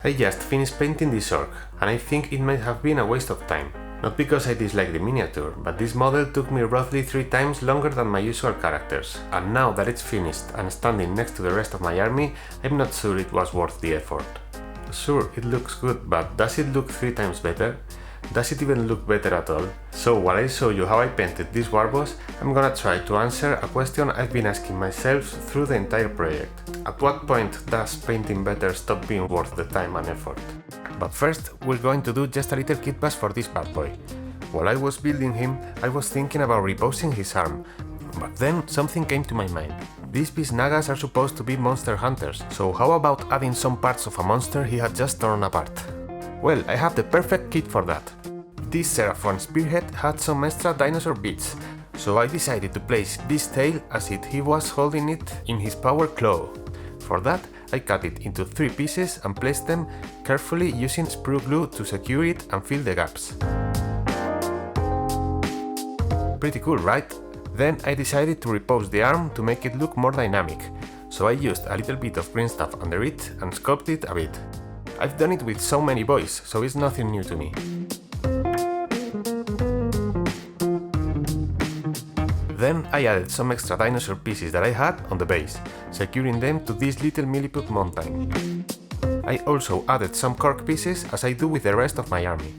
I just finished painting this orc, and I think it might have been a waste of time. Not because I dislike the miniature, but this model took me roughly 3 times longer than my usual characters, and now that it's finished and standing next to the rest of my army, I'm not sure it was worth the effort. Sure, it looks good, but does it look 3 times better? Does it even look better at all? So while I show you how I painted this warboss, I'm gonna try to answer a question I've been asking myself through the entire project. At what point does painting better stop being worth the time and effort? But first, we're going to do just a little kitbash for this bad boy. While I was building him, I was thinking about reposing his arm, but then something came to my mind. These beast nagas are supposed to be monster hunters, so how about adding some parts of a monster he had just torn apart? Well, I have the perfect kit for that. This Seraphon spearhead had some extra dinosaur bits, so I decided to place this tail as if he was holding it in his power claw. For that, I cut it into 3 pieces and placed them carefully using sprue glue to secure it and fill the gaps. Pretty cool, right? Then I decided to repose the arm to make it look more dynamic, so I used a little bit of green stuff under it and sculpted it a bit. I've done it with so many boys, so it's nothing new to me. Then I added some extra dinosaur pieces that I had on the base, securing them to this little milliput mountain. I also added some cork pieces as I do with the rest of my army.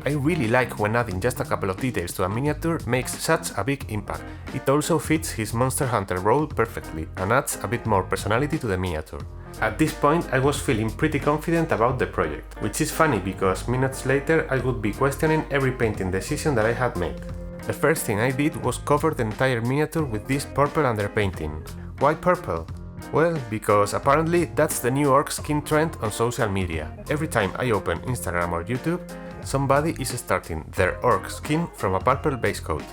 I really like when adding just a couple of details to a miniature makes such a big impact. It also fits his monster hunter role perfectly and adds a bit more personality to the miniature. At this point I was feeling pretty confident about the project, which is funny because minutes later I would be questioning every painting decision that I had made. The first thing I did was cover the entire miniature with this purple underpainting. Why purple? Well, because apparently that's the new orc skin trend on social media. Every time I open Instagram or YouTube, somebody is starting their orc skin from a purple base coat.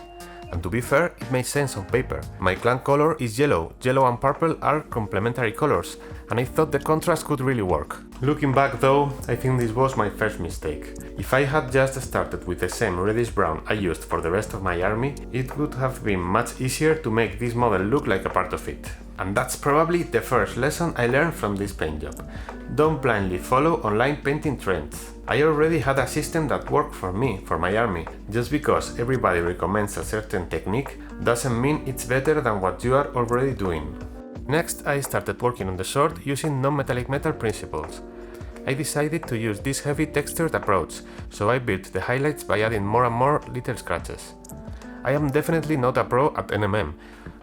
And to be fair, it makes sense on paper. My clan color is yellow. Yellow and purple are complementary colors, and I thought the contrast could really work. Looking back though, I think this was my first mistake. If I had just started with the same reddish brown I used for the rest of my army, it would have been much easier to make this model look like a part of it. And that's probably the first lesson I learned from this paint job. Don't blindly follow online painting trends. I already had a system that worked for me, for my army. Just because everybody recommends a certain technique doesn't mean it's better than what you are already doing. Next, I started working on the sword using non-metallic metal principles. I decided to use this heavy textured approach, so I built the highlights by adding more and more little scratches. I am definitely not a pro at NMM,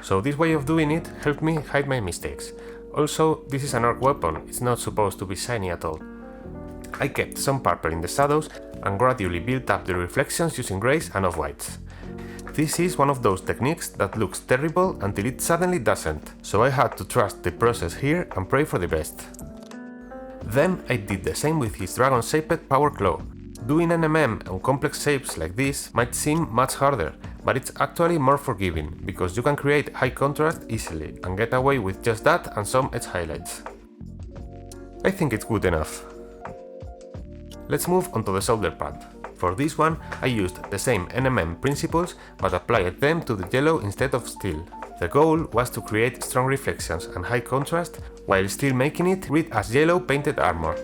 so this way of doing it helped me hide my mistakes. Also, this is an orc weapon, it's not supposed to be shiny at all. I kept some purple in the shadows and gradually built up the reflections using greys and off-whites. This is one of those techniques that looks terrible until it suddenly doesn't, so I had to trust the process here and pray for the best. Then I did the same with his dragon-shaped power claw. Doing NMM on complex shapes like this might seem much harder, but it's actually more forgiving, because you can create high contrast easily and get away with just that and some edge highlights. I think it's good enough. Let's move on to the shoulder pad. For this one, I used the same NMM principles but applied them to the yellow instead of steel. The goal was to create strong reflections and high contrast while still making it read as yellow painted armor.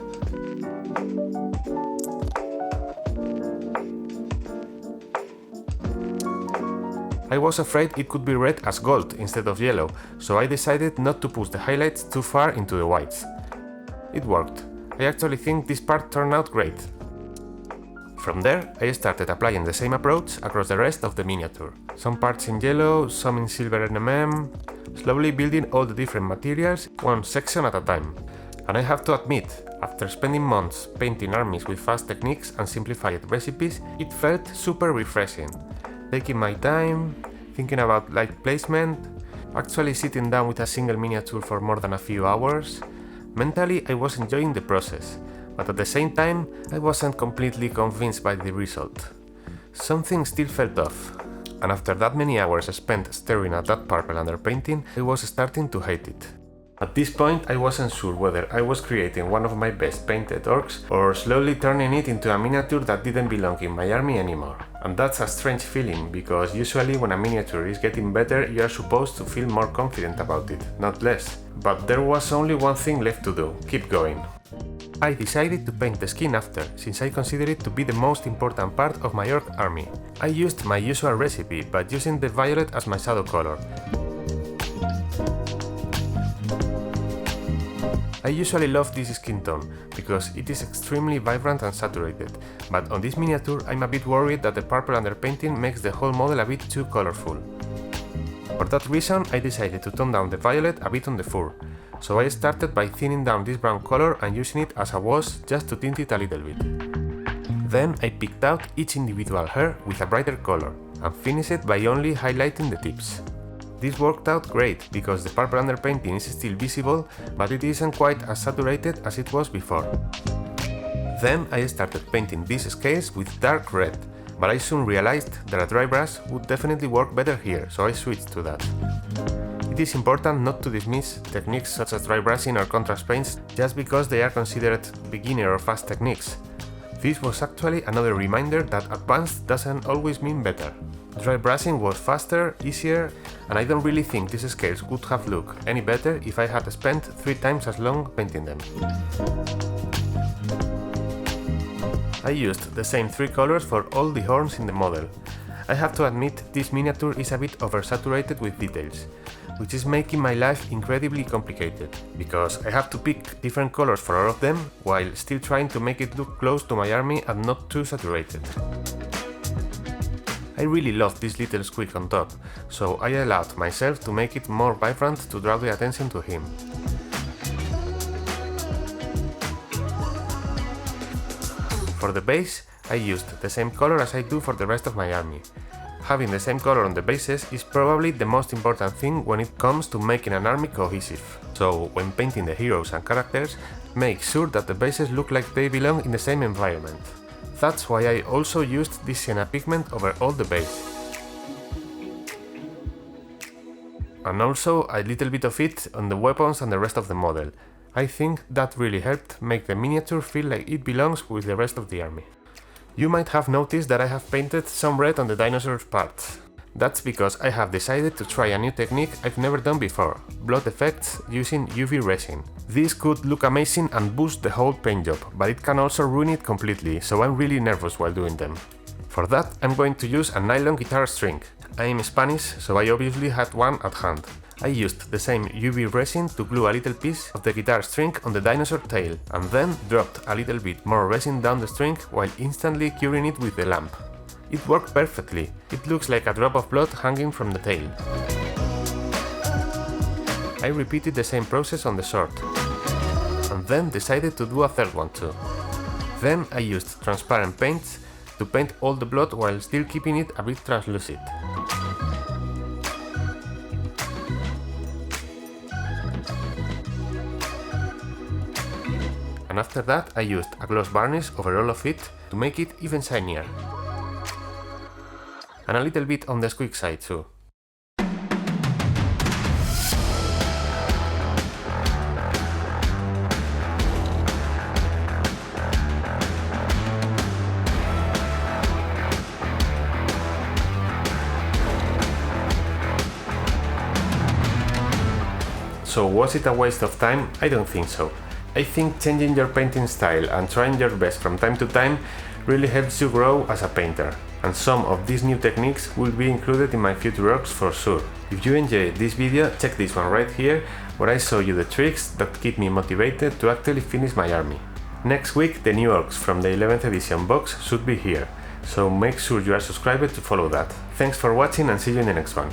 I was afraid it could be read as gold instead of yellow, so I decided not to push the highlights too far into the whites. It worked. I actually think this part turned out great. From there, I started applying the same approach across the rest of the miniature. Some parts in yellow, some in silver NMM, slowly building all the different materials one section at a time. And I have to admit, after spending months painting armies with fast techniques and simplified recipes, it felt super refreshing. Taking my time, thinking about light placement, actually sitting down with a single miniature for more than a few hours. Mentally, I was enjoying the process, but at the same time, I wasn't completely convinced by the result. Something still felt off, and after that many hours spent staring at that purple underpainting, I was starting to hate it. At this point, I wasn't sure whether I was creating one of my best painted orcs or slowly turning it into a miniature that didn't belong in my army anymore. And that's a strange feeling, because usually when a miniature is getting better, you are supposed to feel more confident about it, not less. But there was only one thing left to do: keep going. I decided to paint the skin after, since I consider it to be the most important part of my Ork army. I used my usual recipe, but using the violet as my shadow color. I usually love this skin tone, because it is extremely vibrant and saturated, but on this miniature I'm a bit worried that the purple underpainting makes the whole model a bit too colorful. For that reason I decided to tone down the violet a bit on the fur, so I started by thinning down this brown color and using it as a wash just to tint it a little bit. Then I picked out each individual hair with a brighter color, and finished it by only highlighting the tips. This worked out great, because the purple underpainting is still visible, but it isn't quite as saturated as it was before. Then I started painting these scales with dark red, but I soon realized that a dry brush would definitely work better here, so I switched to that. It is important not to dismiss techniques such as dry brushing or contrast paints just because they are considered beginner or fast techniques. This was actually another reminder that advanced doesn't always mean better. Dry brushing was faster, easier, and I don't really think these scales would have looked any better if I had spent 3 times as long painting them. I used the same 3 colors for all the horns in the model. I have to admit this miniature is a bit oversaturated with details, which is making my life incredibly complicated, because I have to pick different colors for all of them, while still trying to make it look close to my army and not too saturated. I really love this little squeak on top, so I allowed myself to make it more vibrant to draw the attention to him. For the base, I used the same color as I do for the rest of my army. Having the same color on the bases is probably the most important thing when it comes to making an army cohesive. So when painting the heroes and characters, make sure that the bases look like they belong in the same environment. That's why I also used this sienna pigment over all the base. And also a little bit of it on the weapons and the rest of the model. I think that really helped make the miniature feel like it belongs with the rest of the army. You might have noticed that I have painted some red on the dinosaur's parts. That's because I have decided to try a new technique I've never done before, blood effects using UV resin. This could look amazing and boost the whole paint job, but it can also ruin it completely, so I'm really nervous while doing them. For that, I'm going to use a nylon guitar string. I am Spanish, so I obviously had one at hand. I used the same UV resin to glue a little piece of the guitar string on the dinosaur tail, and then dropped a little bit more resin down the string while instantly curing it with the lamp. It worked perfectly. It looks like a drop of blood hanging from the tail. I repeated the same process on the sword, and then decided to do a third one too. Then I used transparent paints to paint all the blood while still keeping it a bit translucent. And after that I used a gloss varnish over all of it to make it even shinier. And a little bit on the squeak side too. So was it a waste of time? I don't think so. I think changing your painting style and trying your best from time to time really helps you grow as a painter, and some of these new techniques will be included in my future works for sure. If you enjoyed this video, check this one right here, where I show you the tricks that keep me motivated to actually finish my army. Next week the new Orks from the 11th edition box should be here, so make sure you are subscribed to follow that. Thanks for watching and see you in the next one.